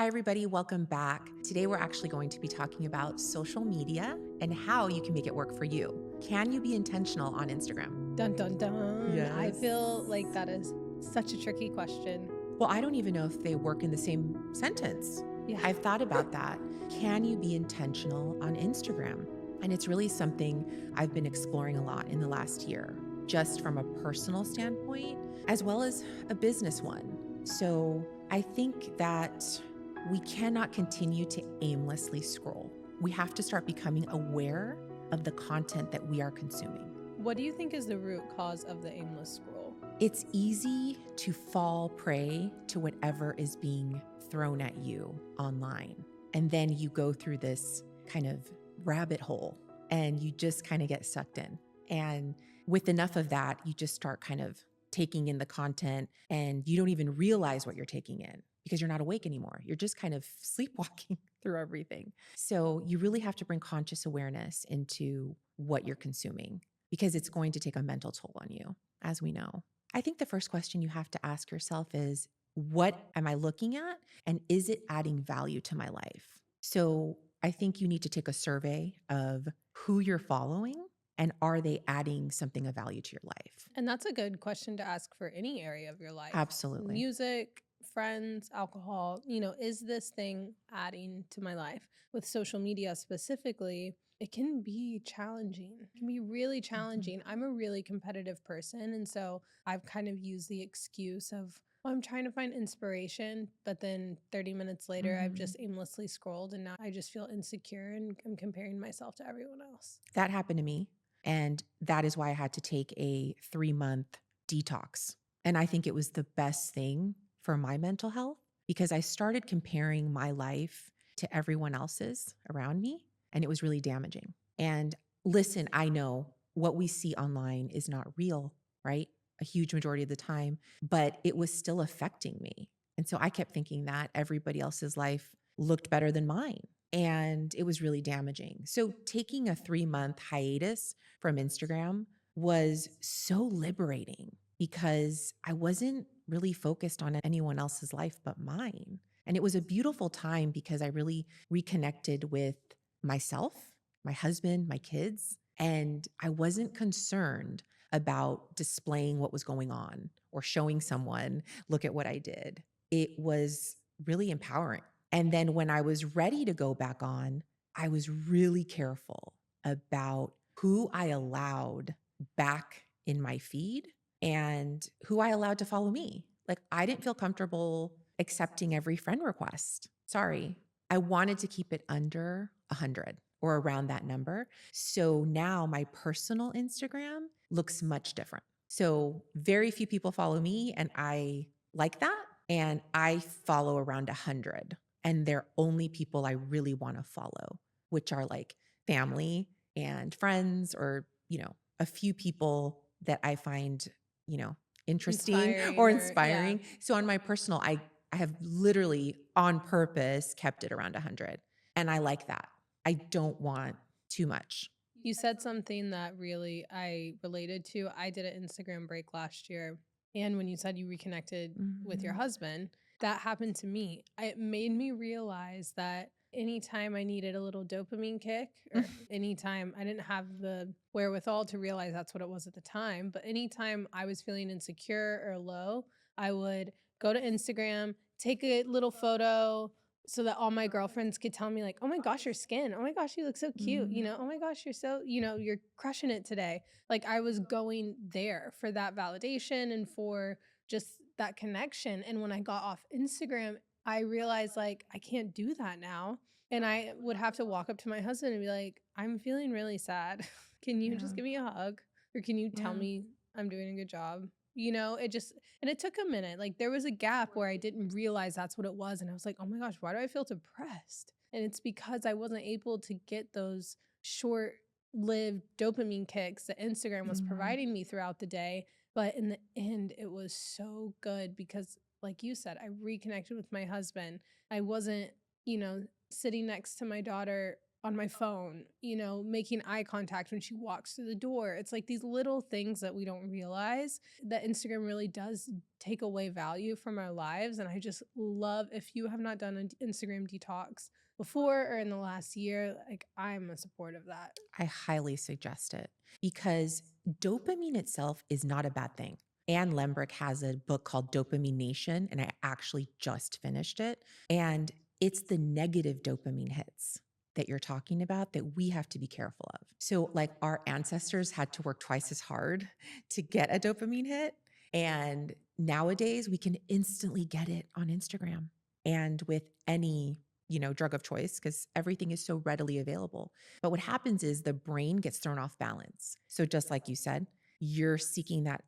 Hi, everybody. Welcome back. Today, we're actually going to be talking about social media and how you can make it work for you. Can you be intentional on Instagram? Dun dun dun. I Yes. feel like that is such a tricky question. Well, I don't even know if they work in the same sentence. Yeah. I've thought about that. Can you be intentional on Instagram? And it's really something I've been exploring a lot in the last year, just from a personal standpoint, as well as a business one. So I think that we cannot continue to aimlessly scroll. We have to start becoming aware of the content that we are consuming. What do you think is the root cause of the aimless scroll? It's easy to fall prey to whatever is being thrown at you online. And then you go through this kind of rabbit hole and you just kind of get sucked in. And with enough of that, you just start kind of taking in the content and you don't even realize what you're taking in because you're not awake anymore. You're just kind of sleepwalking through everything. So you really have to bring conscious awareness into what you're consuming because it's going to take a mental toll on you, as we know. I think the first question you have to ask yourself is, what am I looking at? And is it adding value to my life? So I think you need to take a survey of who you're following and are they adding something of value to your life? And that's a good question to ask for any area of your life. Absolutely. Music, friends, alcohol, is this thing adding to my life? With social media specifically, it can be challenging. It can be really challenging. I'm a really competitive person. And so I've kind of used the excuse of, well, I'm trying to find inspiration, but then 30 minutes later, I've just aimlessly scrolled and now I just feel insecure and I'm comparing myself to everyone else. That happened to me. And that is why I had to take a 3-month detox. And I think it was the best thing for my mental health because I started comparing my life to everyone else's around me. And it was really damaging. And listen, I know what we see online is not real, right? A huge majority of the time, but it was still affecting me. And so I kept thinking that everybody else's life looked better than mine. And it was really damaging. So taking a 3-month hiatus from Instagram was so liberating because I wasn't really focused on anyone else's life but mine. And it was a beautiful time because I really reconnected with myself, my husband, my kids, and I wasn't concerned about displaying what was going on or showing someone, look at what I did. It was really empowering. And then when I was ready to go back on, I was really careful about who I allowed back in my feed and who I allowed to follow me. Like, I didn't feel comfortable accepting every friend request. Sorry. I wanted to keep it under 100 or around that number. So now my personal Instagram looks much different. So very few people follow me, and I like that. And I follow around 100, and they're only people I really want to follow, which are like family and friends or, a few people that I find, interesting or inspiring. So on my personal, I have literally on purpose kept it around 100. And I like that. I don't want too much. You said something that really I related to. I did an Instagram break last year. And when you said you reconnected with your husband, that happened to me. It made me realize that anytime I needed a little dopamine kick, or anytime I didn't have the wherewithal to realize that's what it was at the time, but anytime I was feeling insecure or low, I would go to Instagram, take a little photo, so that all my girlfriends could tell me like, "Oh my gosh, your skin. Oh my gosh, you look so cute." "Oh my gosh, you're so, you're crushing it today." Like I was going there for that validation and for just that connection. And when I got off Instagram, I realized like I can't do that now. And I would have to walk up to my husband and be like, "I'm feeling really sad. Can you just Yeah. give me a hug? Or can you tell Yeah. me I'm doing a good job?" It just, and it took a minute. Like there was a gap where I didn't realize that's what it was. And I was like, oh my gosh, why do I feel depressed? And it's because I wasn't able to get those short lived dopamine kicks that Instagram was providing me throughout the day. But in the end, it was so good because, like you said, I reconnected with my husband. I wasn't, sitting next to my daughter on my phone, making eye contact when she walks through the door. It's like these little things that we don't realize that Instagram really does take away value from our lives. And I just love, if you have not done an Instagram detox before or in the last year, like I'm a support of that. I highly suggest it because dopamine itself is not a bad thing. Anne Lembrick has a book called Dopamine Nation, and I actually just finished it. And it's the negative dopamine hits that you're talking about that we have to be careful of. So, like, our ancestors had to work twice as hard to get a dopamine hit. And nowadays, we can instantly get it on Instagram and with any drug of choice because everything is so readily available. But what happens is the brain gets thrown off balance. So just like you said, you're seeking that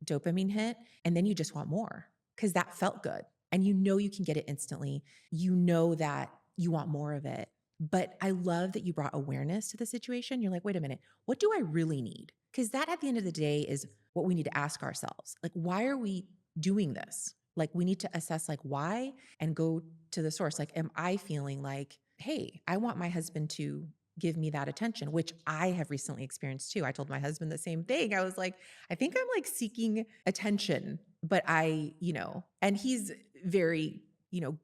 dopamine hit and then you just want more because that felt good. And you can get it instantly. You know that you want more of it. But I love that you brought awareness to the situation. You're like, wait a minute, what do I really need? Because that at the end of the day is what we need to ask ourselves. Like, why are we doing this? Like, we need to assess like why and go to the source. Like, am I feeling like, hey, I want my husband to give me that attention, which I have recently experienced too. I told my husband the same thing. I was like, I think I'm like seeking attention, but and he's very,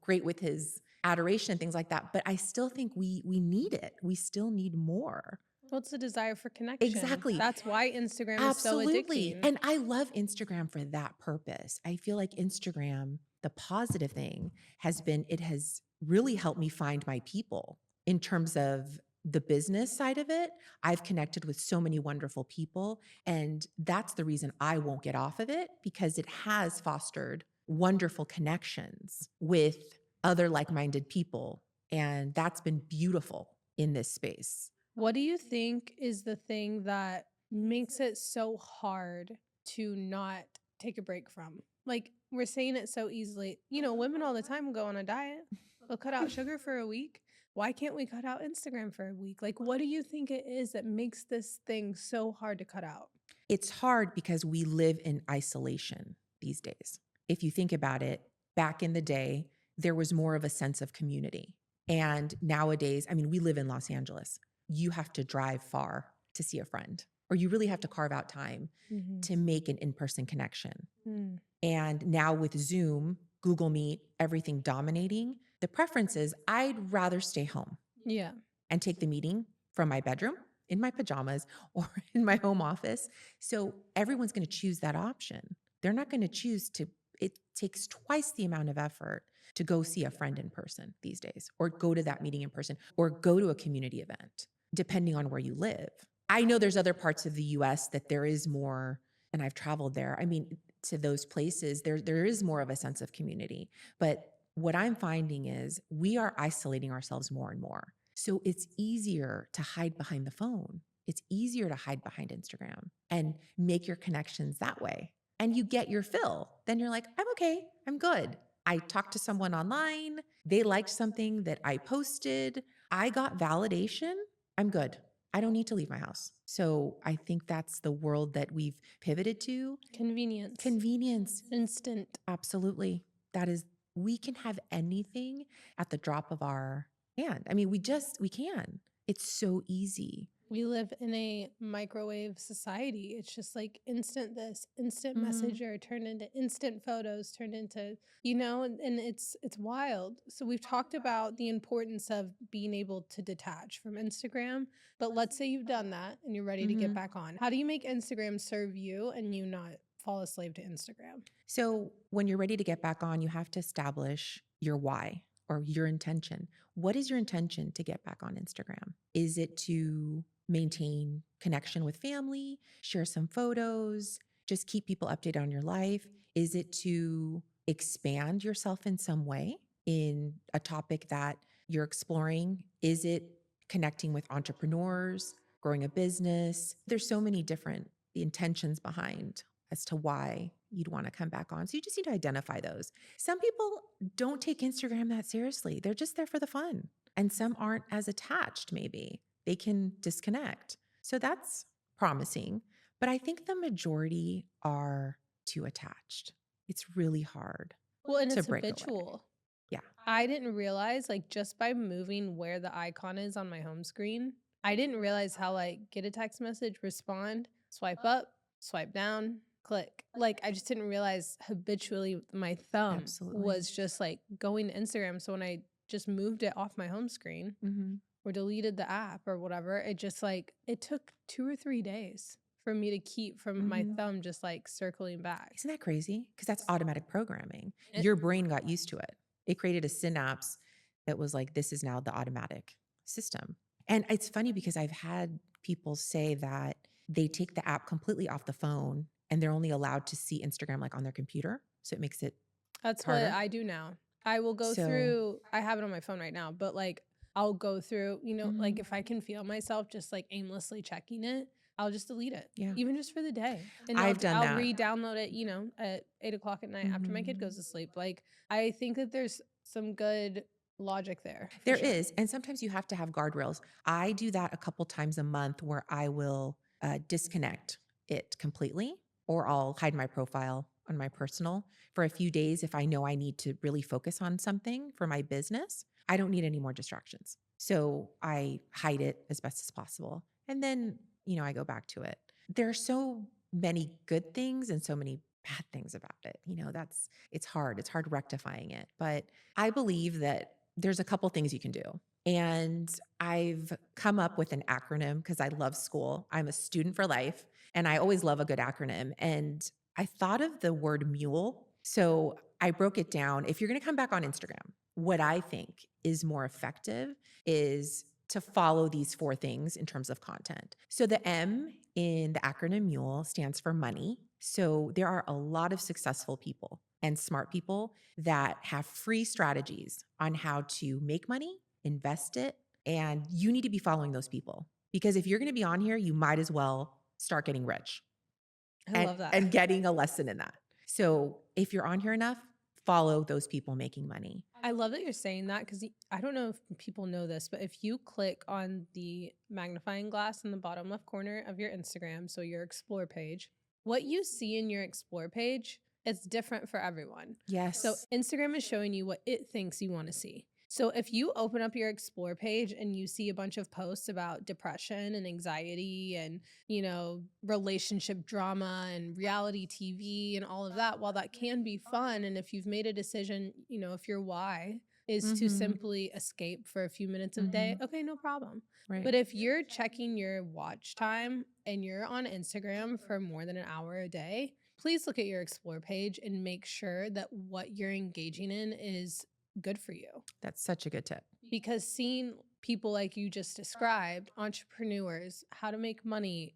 great with his adoration and things like that. But I still think we need it. We still need more. What's the desire for connection? Exactly. That's why Instagram is so Absolutely. addicting. And I love Instagram for that purpose. I feel like Instagram, the positive thing has been it has really helped me find my people in terms of the business side of it. I've connected with so many wonderful people. And that's the reason I won't get off of it because it has fostered wonderful connections with other like minded people. And that's been beautiful in this space. What do you think is the thing that makes it so hard to not take a break from? Like, we're saying it so easily. Women all the time go on a diet. They'll cut out sugar for a week. Why can't we cut out Instagram for a week? Like, what do you think it is that makes this thing so hard to cut out? It's hard because we live in isolation these days. If you think about it, back in the day, there was more of a sense of community. And nowadays, I mean, we live in Los Angeles. You have to drive far to see a friend, or you really have to carve out time to make an in-person connection. And now with Zoom, Google Meet, everything dominating, the preference is I'd rather stay home Yeah. and take the meeting from my bedroom in my pajamas or in my home office. So everyone's going to choose that option. They're not going to choose to, it takes twice the amount of effort to go see a friend in person these days, or go to that meeting in person, or go to a community event, depending on where you live. I know there's other parts of the US that there is more, and I've traveled there. I mean, to those places, there is more of a sense of community. But what I'm finding is we are isolating ourselves more and more. So it's easier to hide behind the phone. It's easier to hide behind Instagram and make your connections that way. And you get your fill. Then you're like, I'm okay. I'm good. I talked to someone online. They liked something that I posted. I got validation. I'm good. I don't need to leave my house. So I think that's the world that we've pivoted to. Convenience. Convenience. Instant. Absolutely. That is, we can have anything at the drop of our hand. I mean, we can. It's so easy. We live in a microwave society. It's just like instant this, instant messenger turned into instant photos, turned into, and it's wild. So we've talked about the importance of being able to detach from Instagram, but let's say you've done that and you're ready to get back on. How do you make Instagram serve you and you not fall a slave to Instagram? So when you're ready to get back on, you have to establish your why or your intention. What is your intention to get back on Instagram? Is it to maintain connection with family, share some photos, just keep people updated on your life? Is it to expand yourself in some way in a topic that you're exploring? Is it connecting with entrepreneurs, growing a business? There's so many different intentions behind as to why you'd want to come back on. So you just need to identify those. Some people don't take Instagram that seriously. They're just there for the fun. And some aren't as attached, maybe. They can disconnect. So that's promising. But I think the majority are too attached. It's really hard. Well, and to it's break away. habitual. Yeah. I didn't realize, like, just by moving where the icon is on my home screen, I didn't realize how, like, get a text message, respond, swipe up, swipe down, click. Like, I just didn't realize habitually my thumb Absolutely. was just, like, going to Instagram. So when I just moved it off my home screen Mhm. or deleted the app or whatever, it just, like, it took 2 or 3 days for me to keep from my Mhm. thumb just, like, circling back. Isn't that crazy? Because that's automatic programming. It Your brain got used to it. It created a synapse that was like, this is now the automatic system. And it's funny because I've had people say that they take the app completely off the phone and they're only allowed to see Instagram like on their computer. So it makes it That's what harder. I do now. I will go So, through I have it on my phone right now, but, like, I'll go through, like, mhm, if I can feel myself just, like, aimlessly checking it, I'll just delete it, yeah, even just for the day, and I've done I'll that. re-download it, at 8 o'clock at night after my kid goes Mhm. to sleep. Like, I think that there's some good logic there, for There sure. is. And sometimes you have to have guardrails. I do that a couple times a month where I will disconnect it completely, or I'll hide my profile on my personal for a few days if I know I need to really focus on something for my business. I don't need any more distractions. So I hide it as best as possible. And then, I go back to it. There are so many good things and so many bad things about it. It's hard. It's hard rectifying it. But I believe that there's a couple things you can do. And I've come up with an acronym because I love school. I'm a student for life and I always love a good acronym. And I thought of the word mule. So I broke it down. If you're going to come back on Instagram, what I think is more effective is to follow these four things in terms of content. So the M in the acronym MULE stands for money. So there are a lot of successful people and smart people that have free strategies on how to make money, invest it, and you need to be following those people. Because if you're going to be on here, you might as well start getting rich I and love that. and getting a lesson in that. So if you're on here enough, follow those people making money. I love that you're saying that because I don't know if people know this, but if you click on the magnifying glass in the bottom left corner of your Instagram, so your explore page, what you see in your explore page is different for everyone. So Yes. Instagram is showing you what it thinks you want to see. So if you open up your explore page and you see a bunch of posts about depression and anxiety and relationship drama and reality TV and all of that, while that can be fun, and if you've made a decision, if your why is to Mhm. simply escape for a few minutes of the day, Mhm. okay, no problem. Right. But if you're checking your watch time and you're on Instagram for more than an hour a day, please look at your explore page and make sure that what you're engaging in is good for you. That's such a good tip. Because seeing people like you just described, entrepreneurs, how to make money,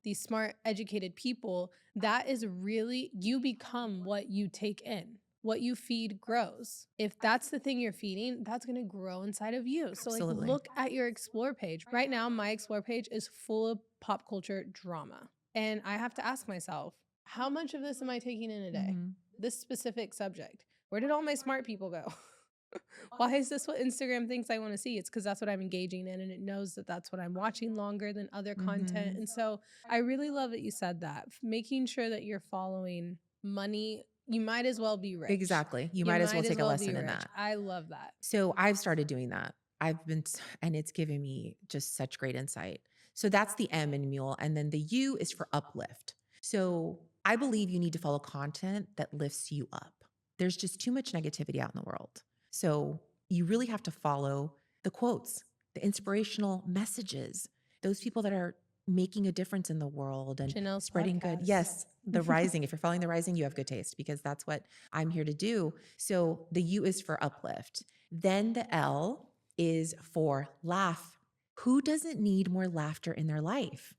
these smart, educated people, that is really, you become what you take in. What you feed grows. If that's the thing you're feeding, that's going to grow inside of you. So, like, Absolutely. look at your explore page. Right now, my explore page is full of pop culture drama. And I have to ask myself, how much of this am I taking in a day? Mhm. This specific subject. Where did all my smart people go? Why is this what Instagram thinks I want to see? It's because that's what I'm engaging in, and it knows that that's what I'm watching longer than other content. Mhm. And so I really love that you said that. Making sure that you're following money, you might as well be rich. Exactly. You You might as well might as take a well be lesson in rich. that. I love that. So I've started doing that. And it's given me just such great insight. So that's the M in mule. And then the U is for uplift. So I believe you need to follow content that lifts you up. There's just too much negativity out in the world. So you really have to follow the quotes, the inspirational messages, those people that are making a difference in the world and Janelle's spreading good. podcast. Yes, the rising. If you're following the rising, you have good taste because that's what I'm here to do. So the U is for uplift. Then the L is for laugh. Who doesn't need more laughter in their life?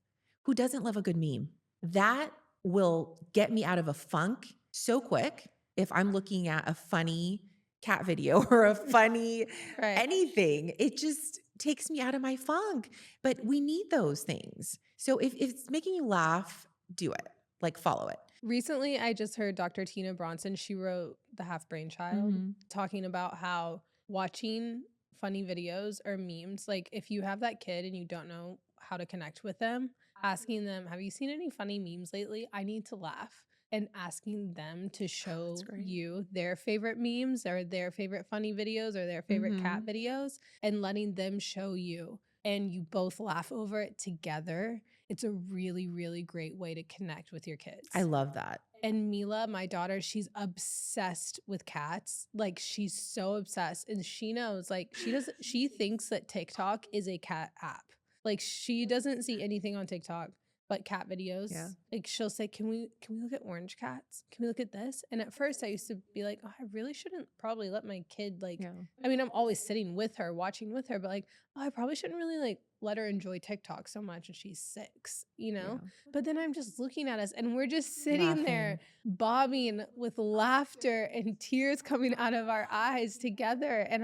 Who doesn't love a good meme? That will get me out of a funk so quick if I'm looking at a funny cat video or a funny Right. anything. It just takes me out of my funk. But we need those things. So if it's making you laugh, do it. Like follow it. Recently, I just heard Dr. Tina Bronson, she wrote The Half Brain Child, Mhm. talking about how watching funny videos or memes, like if you have that kid and you don't know how to connect with them, asking them, have you seen any funny memes lately? I need to laugh. and asking them to That's show great. you their favorite memes or their favorite funny videos or their favorite cat Mhm. videos and letting them show you and you both laugh over it together. It's a really, really great way to connect with your I kids. love that. And Mila, my daughter, she's obsessed with cats. Like she's so obsessed and she knows like she thinks that TikTok is a cat app. Like she doesn't see anything on TikTok but cat Yeah. videos. Like she'll say, "Can we look at orange cats? Can we look at this?" And at first I used to be like, "Oh, I really shouldn't probably let my kid like Yeah. I mean, I'm always sitting with her, watching with her, but like, oh, I probably shouldn't really like let her enjoy TikTok so much and she's 6, you know?" Yeah. But then I'm just looking at us and we're just sitting there Laughing. bobbing with laughter and tears coming out of our eyes together. And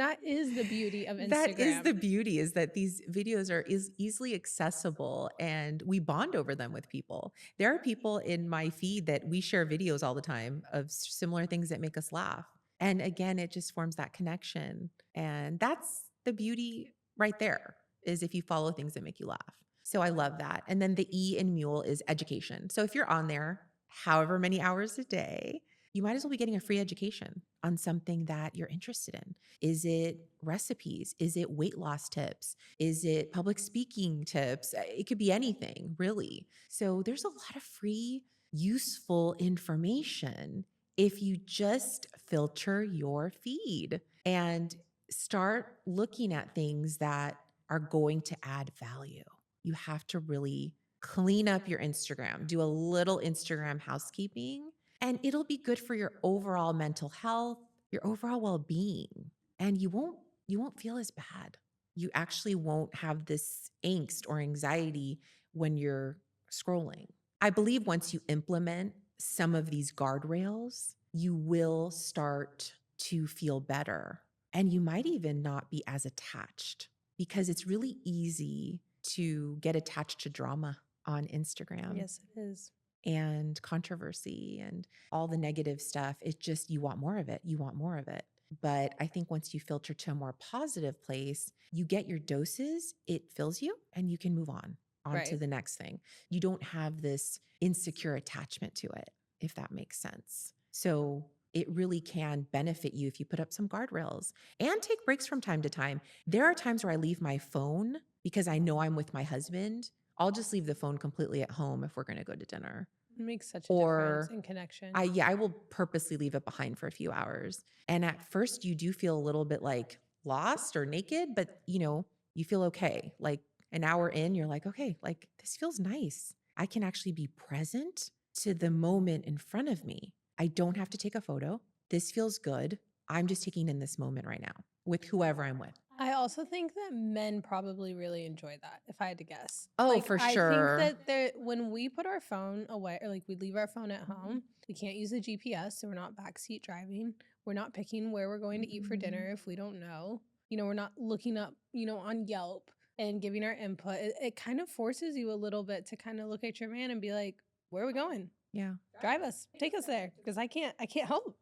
that is the beauty of That is Instagram. the beauty, is that these videos are is easily accessible and we bond over them with people. There are people in my feed that we share videos all the time of similar things that make us laugh. And again, it just forms that connection. And that's the beauty right there, is if you follow things that make you laugh. So I love that. And then the E in Mule is education. So if you're on there however many hours a day, you might as well be getting a free education on something that you're interested in. Is it recipes? Is it weight loss tips? Is it public speaking tips? It could be anything, really. So there's a lot of free, useful information if you just filter your feed and start looking at things that are going to add value. You have to really clean up your Instagram, do a little Instagram housekeeping, and it'll be good for your overall mental health, your overall well-being, and you won't feel as bad. You actually won't have this angst or anxiety when you're scrolling. I believe once you implement some of these guardrails, you will start to feel better, and you might even not be as attached, because it's really easy to get attached to drama on Instagram Yes, it is. and controversy and all the negative stuff. It's just, you want more of it. You want more of it. But I think once you filter to a more positive place, you get your doses, it fills you, and you can move on to Right. the next thing. You don't have this insecure attachment to it, if that makes sense. So it really can benefit you if you put up some guardrails and take breaks from time to time. There are times where I leave my phone because I know I'm with my husband. I'll just leave the phone completely at home if we're going to go to dinner. It makes such a difference Or in connection. I will purposely leave it behind for a few hours. And at first you do feel a little bit like lost or naked, but you feel okay. Like an hour in, you're like, okay, like this feels nice. I can actually be present to the moment in front of me. I don't have to take a photo. This feels good. I'm just taking in this moment right now with whoever I'm with. I also think that men probably really enjoy that, if I had to guess. Oh, Like, for I think sure. that when we put our phone away, or like we leave our phone at home, we can't use the GPS, so we're not backseat driving. We're not picking where we're going to eat for dinner if we don't know. We're not looking up, on Yelp and giving our input. It kind of forces you a little bit to kind of look at your man and be like, where are we going? Yeah, Drive us, take us there, because I can't help.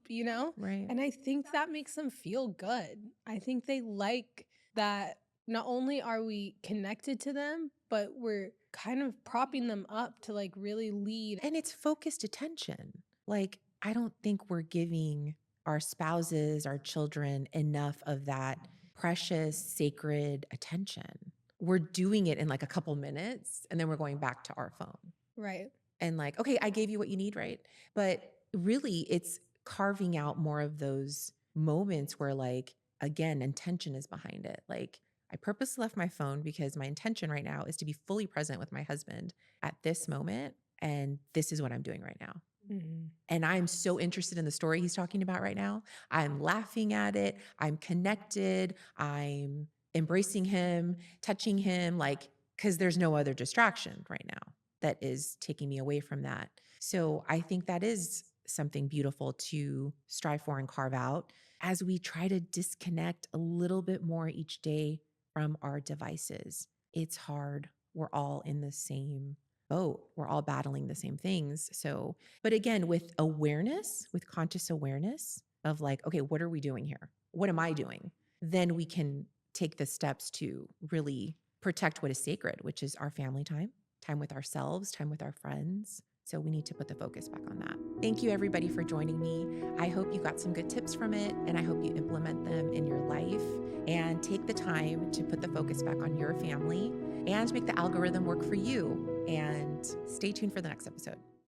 right. And I think that makes them feel good. I think they like that not only are we connected to them, but we're kind of propping them up to like really lead. And it's focused attention. Like, I don't think we're giving our spouses, our children enough of that precious, sacred attention. We're doing it in like a couple minutes and then we're going back to our phone. Right. And like, okay, I gave you what you need, right? But really, it's carving out more of those moments where, like, again, intention is behind it. Like, I purposely left my phone because my intention right now is to be fully present with my husband at this moment. And this is what I'm doing right now. Mhm. And I'm so interested in the story he's talking about right now. I'm laughing at it. I'm connected. I'm embracing him, touching him, like, because there's no other distraction right now that is taking me away from that. So I think that is something beautiful to strive for and carve out as we try to disconnect a little bit more each day from our devices. It's hard. We're all in the same boat. We're all battling the same things. So, but again, with awareness, with conscious awareness of like, okay, what are we doing here? What am I doing? Then we can take the steps to really protect what is sacred, which is our family time, time with ourselves, time with our friends, So we need to put the focus back on that. Thank you, everybody, for joining me. I hope you got some good tips from it, and I hope you implement them in your life and take the time to put the focus back on your family and make the algorithm work for you. And stay tuned for the next episode.